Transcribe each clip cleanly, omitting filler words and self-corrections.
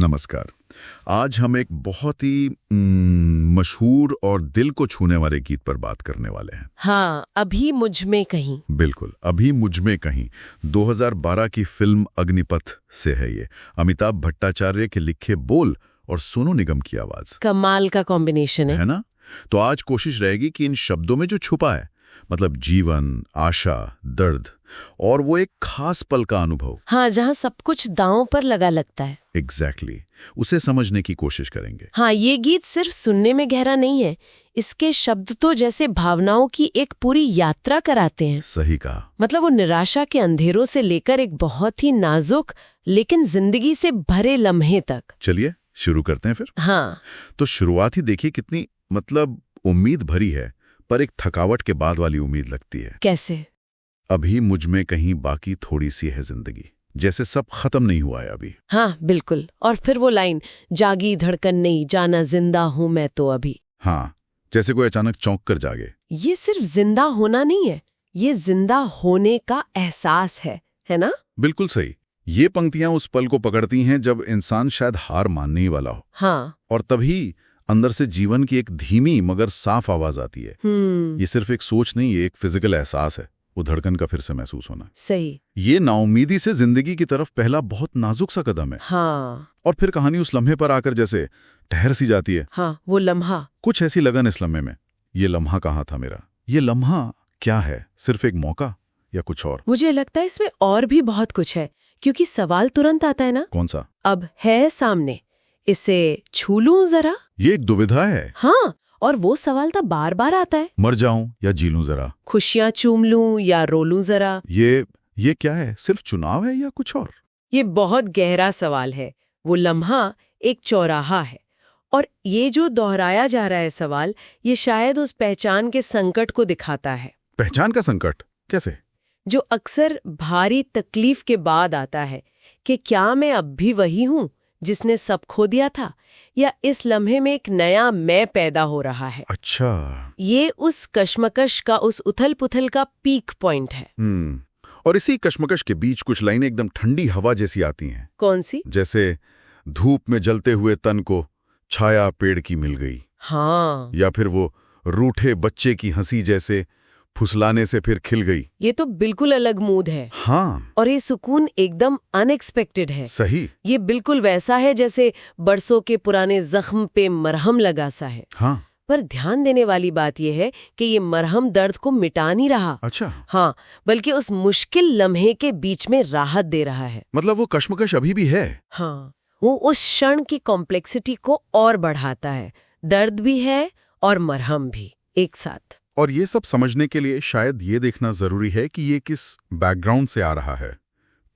नमस्कार। आज हम एक बहुत ही मशहूर और दिल को छूने वाले गीत पर बात करने वाले हैं। हाँ, अभी मुझ में कहीं। बिल्कुल, अभी मुझ में कहीं 2012 की फिल्म अग्निपथ से है ये। अमिताभ भट्टाचार्य के लिखे बोल और सोनू निगम की आवाज। कमाल का कॉम्बिनेशन है ना? तो आज कोशिश रहेगी कि इन शब्दों में जो छुपा है, मतलब जीवन, आशा, दर्द और वो एक खास पल का अनुभव। हाँ, जहाँ सब कुछ दांव पर लगा लगता है। एग्जैक्टली, उसे समझने की कोशिश करेंगे। हाँ, ये गीत सिर्फ सुनने में गहरा नहीं है, इसके शब्द तो जैसे भावनाओं की एक पूरी यात्रा कराते हैं। सही कहा। मतलब वो निराशा के अंधेरों से लेकर एक बहुत ही नाजुक लेकिन जिंदगी से भरे लम्हे तक। चलिए शुरू करते हैं फिर। हाँ, तो शुरुआत ही देखिए कितनी उम्मीद भरी है, पर एक थकावट के बाद वाली उम्मीद लगती है। कैसे? अभी मुझ में कहीं बाकी थोड़ी सी है जिंदगी, जैसे सब खत्म नहीं हुआ है अभी। हाँ बिल्कुल। और फिर वो लाइन, जागी धड़कन नहीं, जाना जिंदा हूं मैं तो अभी। हाँ, जैसे कोई अचानक चौंक कर जागे। ये सिर्फ जिंदा होना नहीं है, ये जिंदा होने का एहसास है ना? बिल्कुल सही। ये पंक्तियां उस पल को पकड़ती हैं जब इंसान शायद हार मानने ही वाला हो। हाँ, और तभी अंदर से जीवन की एक धीमी मगर साफ आवाज आती है। ये सिर्फ एक सोच नहीं, ये एक फिजिकल एहसास है, वो धड़कन का फिर से महसूस होना। सही। ये नाउमीदी से जिंदगी की तरफ पहला बहुत नाजुक सा कदम है। हाँ। और फिर कहानी उस लम्हे पर आकर जैसे ठहर सी जाती है। हाँ, वो लम्हा। कुछ ऐसी लगन इस लम्हे में, ये लम्हा कहाँ था मेरा? ये लम्हा क्या है? सिर्फ एक मौका या कुछ और? मुझे लगता है इसमें और भी बहुत कुछ है, क्योंकि सवाल तुरंत आता है ना। कौन सा? अब है सामने, इसे छू लूं जरा? ये एक दुविधा है। हाँ, और वो सवाल तो बार बार आता है। मर जाऊं या जी लूं जरा? खुशियां चूम लूं या रो लूं जरा? ये क्या है? सिर्फ चुनाव है या कुछ और? ये बहुत गहरा सवाल है। वो लम्हा एक चौराहा है, और ये जो दोहराया जा रहा है सवाल, ये शायद उस पहचान के संकट को दिखाता है। पहचान का संकट कैसे? जो अक्सर भारी तकलीफ के बाद आता है कि क्या मैं अब भी वही हूं जिसने सब खो दिया था, या इस लम्हे में एक नया मैं पैदा हो रहा है। अच्छा, ये उस कश्मकश का, उस उथल पुथल का पीक पॉइंट है। और इसी कश्मकश के बीच कुछ लाइनें एकदम ठंडी हवा जैसी आती हैं। कौन सी? जैसे धूप में जलते हुए तन को छाया पेड़ की मिल गई। हाँ। या फिर वो रूठे बच्चे की हंसी जैसे फुसलाने से फिर खिल गई। ये तो बिल्कुल अलग मूड है। हाँ, और ये सुकून एकदम अनएक्सपेक्टेड है। सही। ये बिल्कुल वैसा है जैसे बरसों के पुराने जख्म पे मरहम लगा सा है। हाँ, पर ध्यान देने वाली बात यह है कि ये मरहम दर्द को मिटा नहीं रहा। अच्छा। हाँ, बल्कि उस मुश्किल लम्हे के बीच में राहत दे रहा है। मतलब वो कश्मकश अभी भी है। हाँ, वो उस क्षण की कॉम्प्लेक्सिटी को और बढ़ाता है। दर्द भी है और मरहम भी एक साथ। और ये सब समझने के लिए शायद ये देखना जरूरी है कि ये किस बैकग्राउंड से आ रहा है।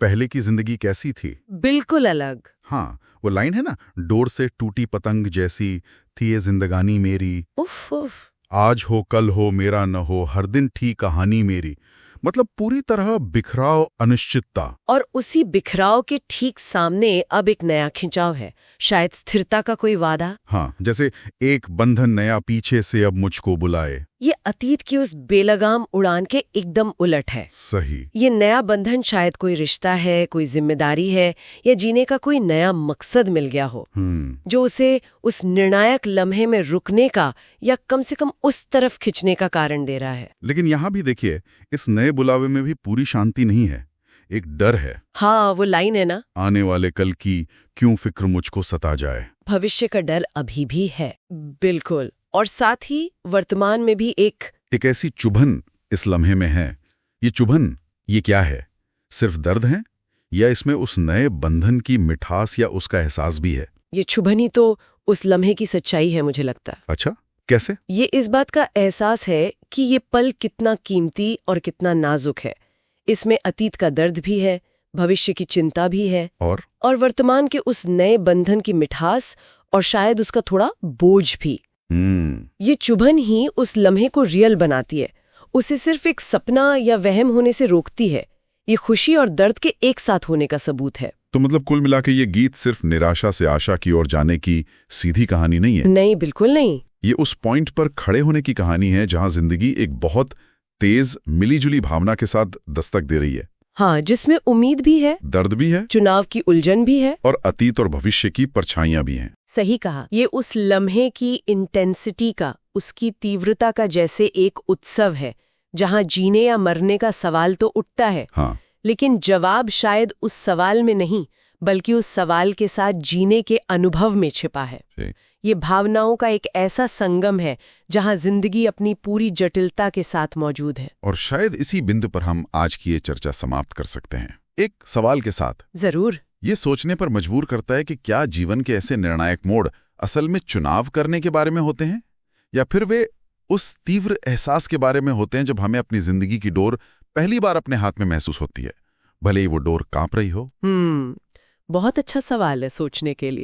पहले की जिंदगी कैसी थी? बिल्कुल अलग। हाँ, वो लाइन है ना, डोर से टूटी पतंग जैसी थी ये जिंदगानी मेरी। उफ उफ। आज हो कल हो मेरा न हो, हर दिन थी कहानी मेरी। मतलब पूरी तरह बिखराव, अनिश्चितता। और उसी बिखराव के ठीक सामने अब एक नया खिंचाव है, शायद स्थिरता का कोई वादा। हाँ, जैसे एक बंधन नया पीछे से अब मुझको बुलाए। ये अतीत की उस बेलगाम उड़ान के एकदम उलट है। सही। ये नया बंधन शायद कोई रिश्ता है, कोई जिम्मेदारी है, या जीने का कोई नया मकसद मिल गया हो, जो उसे उस निर्णायक लम्हे में रुकने का या कम से कम उस तरफ खिंचने का कारण दे रहा है। लेकिन यहाँ भी देखिए, इस नए बुलावे में भी पूरी शांति नहीं है, एक डर है। हाँ, वो लाइन है ना, आने वाले कल की क्यों फिक्र मुझको सता जाए। भविष्य का डर अभी भी है। बिल्कुल। और साथ ही वर्तमान में भी एक ऐसी चुभन इस लम्हे में है। ये चुभन, ये क्या है? सिर्फ दर्द है या इसमें उस नए बंधन की मिठास या उसका एहसास भी है? ये चुभन ही तो उस लम्हे की सच्चाई है, मुझे लगता है। अच्छा, कैसे? ये इस बात का एहसास है कि ये पल कितना कीमती और कितना नाजुक है। इसमें अतीत का दर्द भी है, भविष्य की चिंता भी है, और वर्तमान के उस नए बंधन की मिठास और शायद उसका थोड़ा बोझ भी। ये चुभन ही उस लम्हे को रियल बनाती है, उसे सिर्फ एक सपना या वहम होने से रोकती है। ये खुशी और दर्द के एक साथ होने का सबूत है। तो मतलब कुल मिला के ये गीत सिर्फ निराशा से आशा की ओर जाने की सीधी कहानी नहीं है। नहीं, बिल्कुल नहीं। ये उस पॉइंट पर खड़े होने की कहानी है जहां जिंदगी एक बहुत तेज मिलीजुली भावना के साथ दस्तक दे रही है। हाँ, जिसमें उम्मीद भी है, दर्द भी है, चुनाव की उलझन भी है। और अतीत और भविष्य की परछाइयां भी हैं। सही कहा। ये उस लम्हे की इंटेंसिटी का, उसकी तीव्रता का जैसे एक उत्सव है, जहाँ जीने या मरने का सवाल तो उठता है, हाँ, लेकिन जवाब शायद उस सवाल में नहीं, बल्कि उस सवाल के साथ जीने के अनुभव में छिपा है। जी। ये भावनाओं का एक ऐसा संगम है जहां जिंदगी अपनी पूरी जटिलता के साथ मौजूद है। और शायद इसी बिंदु पर हम आज की ये चर्चा समाप्त कर सकते हैं, एक सवाल के साथ। जरूर। ये सोचने पर मजबूर करता है कि क्या जीवन के ऐसे निर्णायक मोड़ असल में चुनाव करने के बारे में होते हैं, या फिर वे उस तीव्र एहसास के बारे में होते हैं जब हमें अपनी जिंदगी की डोर पहली बार अपने हाथ में महसूस होती है, भले ही वो डोर कांप रही हो। बहुत अच्छा सवाल है सोचने के लिए।